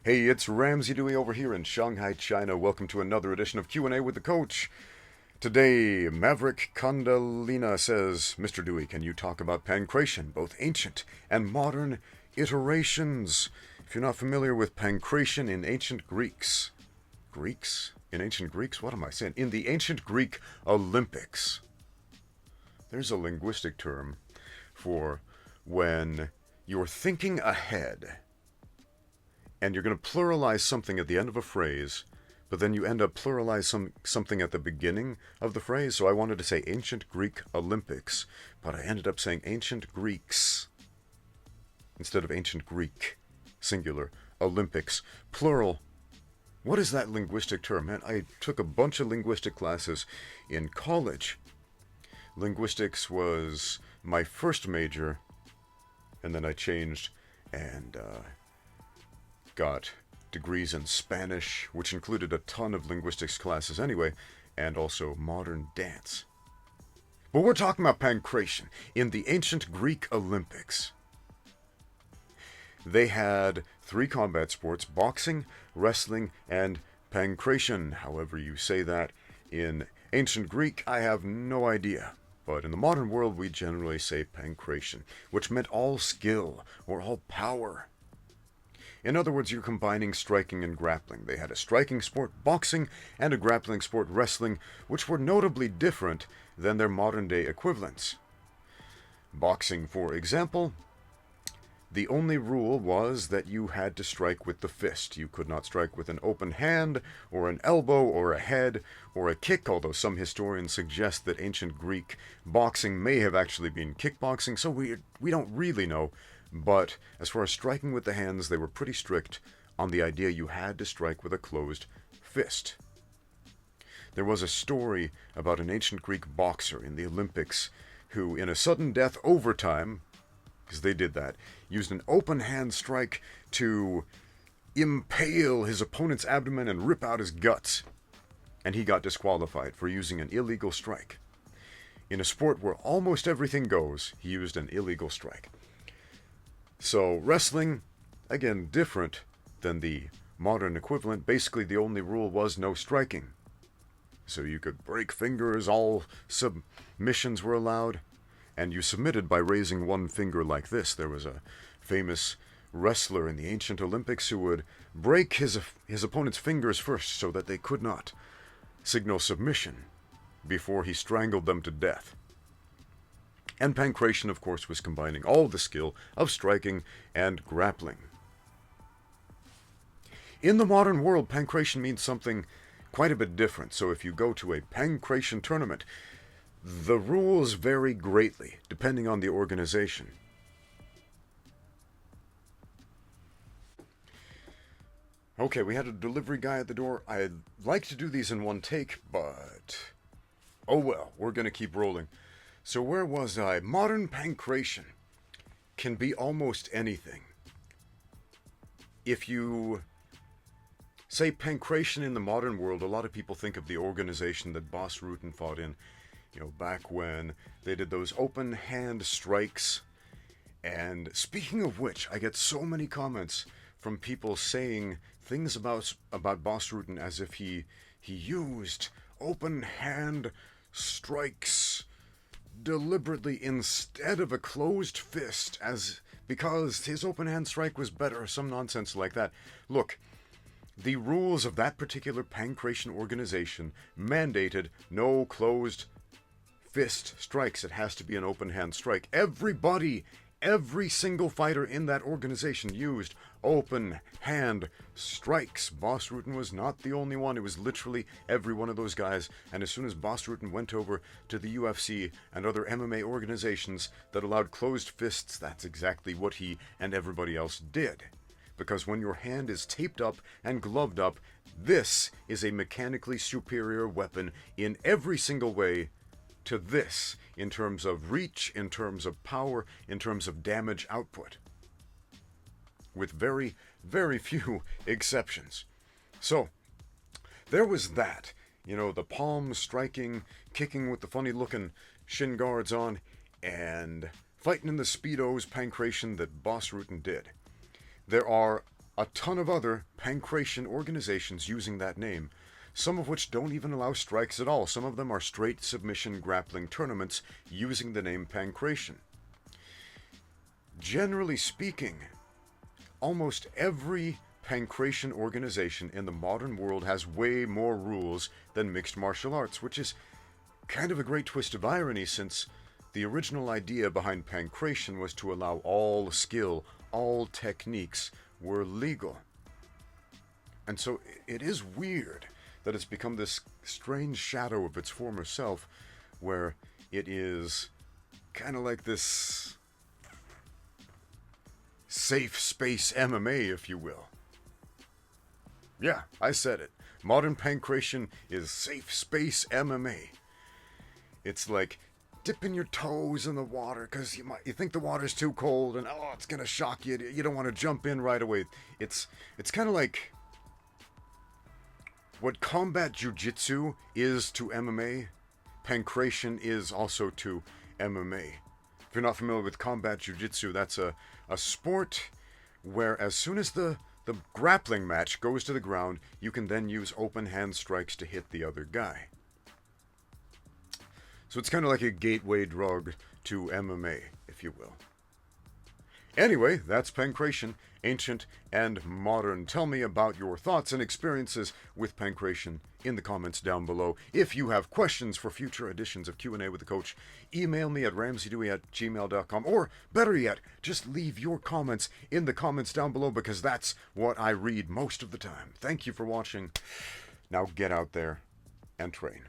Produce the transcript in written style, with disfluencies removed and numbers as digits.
Hey, it's Ramsey Dewey over here in Shanghai, China. Welcome to another edition of Q&A with the Coach. Today, Maverick Kundalina says, Mr. Dewey, can you talk about Pankration, both ancient and modern iterations? If you're not familiar with Pankration in ancient Greeks, In ancient Greeks? What am I saying? In the ancient Greek Olympics, there's a linguistic term for when you're thinking ahead and you're going to pluralize something at the end of a phrase, but then you end up pluralize something at the beginning of the phrase. So I wanted to say ancient Greek Olympics, but I ended up saying ancient Greeks instead of ancient Greek, singular, Olympics, plural. What is that linguistic term? Man, I took a bunch of linguistic classes in college. Linguistics was my first major, and then I changed and got degrees in Spanish, which included a ton of linguistics classes anyway, and also modern dance. But we're talking about Pankration in the ancient Greek Olympics. They had 3 combat sports: boxing, wrestling, and Pankration. However you say that in ancient Greek, I have no idea. But in the modern world, we generally say Pankration, which meant all skill or all power. In other words, you're combining striking and grappling. They had a striking sport, boxing, and a grappling sport, wrestling, which were notably different than their modern-day equivalents. Boxing, for example, the only rule was that you had to strike with the fist. You could not strike with an open hand, or an elbow, or a head, or a kick, although some historians suggest that ancient Greek boxing may have actually been kickboxing, so we don't really know. But as far as striking with the hands, they were pretty strict on the idea you had to strike with a closed fist. There was a story about an ancient Greek boxer in the Olympics who, in a sudden death overtime, because they did that, used an open hand strike to impale his opponent's abdomen and rip out his guts. And he got disqualified for using an illegal strike. In a sport where almost everything goes, he used an illegal strike. So wrestling, again, different than the modern equivalent. Basically, the only rule was no striking. So you could break fingers, all submissions were allowed, and you submitted by raising one finger like this. There was a famous wrestler in the ancient Olympics who would break his opponent's fingers first so that they could not signal submission before he strangled them to death. And Pankration, of course, was combining all the skill of striking and grappling. In the modern world, Pankration means something quite a bit different. So if you go to a Pankration tournament, the rules vary greatly depending on the organization. Okay, we had a delivery guy at the door. I'd like to do these in one take, but oh well, we're going to keep rolling. So where was I? Modern Pankration can be almost anything. If you say Pankration in the modern world, a lot of people think of the organization that Bas Rutten fought in, back when they did those open hand strikes. And speaking of which, I get so many comments from people saying things about Bas Rutten as if he used open hand strikes deliberately instead of a closed fist, because his open hand strike was better, or some nonsense like that. Look, the rules of that particular Pankration organization mandated no closed fist strikes. It has to be an open hand strike. Every single fighter in that organization used open hand strikes. Bas Rutten was not the only one. It was literally every one of those guys. And as soon as Bas Rutten went over to the UFC and other MMA organizations that allowed closed fists, that's exactly what he and everybody else did. Because when your hand is taped up and gloved up, this is a mechanically superior weapon in every single way to this, in terms of reach, in terms of power, in terms of damage output, with very, very few exceptions. So, there was that, the palm striking, kicking with the funny looking shin guards on, and fighting in the Speedos Pankration that Bas Rutten did. There are a ton of other Pankration organizations using that name, some of which don't even allow strikes at all. Some of them are straight submission grappling tournaments using the name Pankration. Generally speaking, almost every Pankration organization in the modern world has way more rules than mixed martial arts, which is kind of a great twist of irony, since the original idea behind Pankration was to allow all skill, all techniques were legal. And so it is weird that it's become this strange shadow of its former self, where it is kind of like this safe space MMA, if you will. Yeah, I said it. Modern Pankration is safe space MMA. It's like dipping your toes in the water because you think the water's too cold and it's gonna shock you. You don't want to jump in right away. It's kind of like what combat jiu-jitsu is to MMA, Pankration is also to MMA. If you're not familiar with combat jiu-jitsu, that's a sport where as soon as the grappling match goes to the ground, you can then use open hand strikes to hit the other guy. So it's kind of like a gateway drug to MMA, if you will. Anyway, that's Pankration, ancient and modern. Tell me about your thoughts and experiences with Pankration in the comments down below. If you have questions for future editions of Q&A with the Coach, email me at ramseydewey@gmail.com, or better yet, just leave your comments in the comments down below, because that's what I read most of the time. Thank you for watching. Now get out there and train.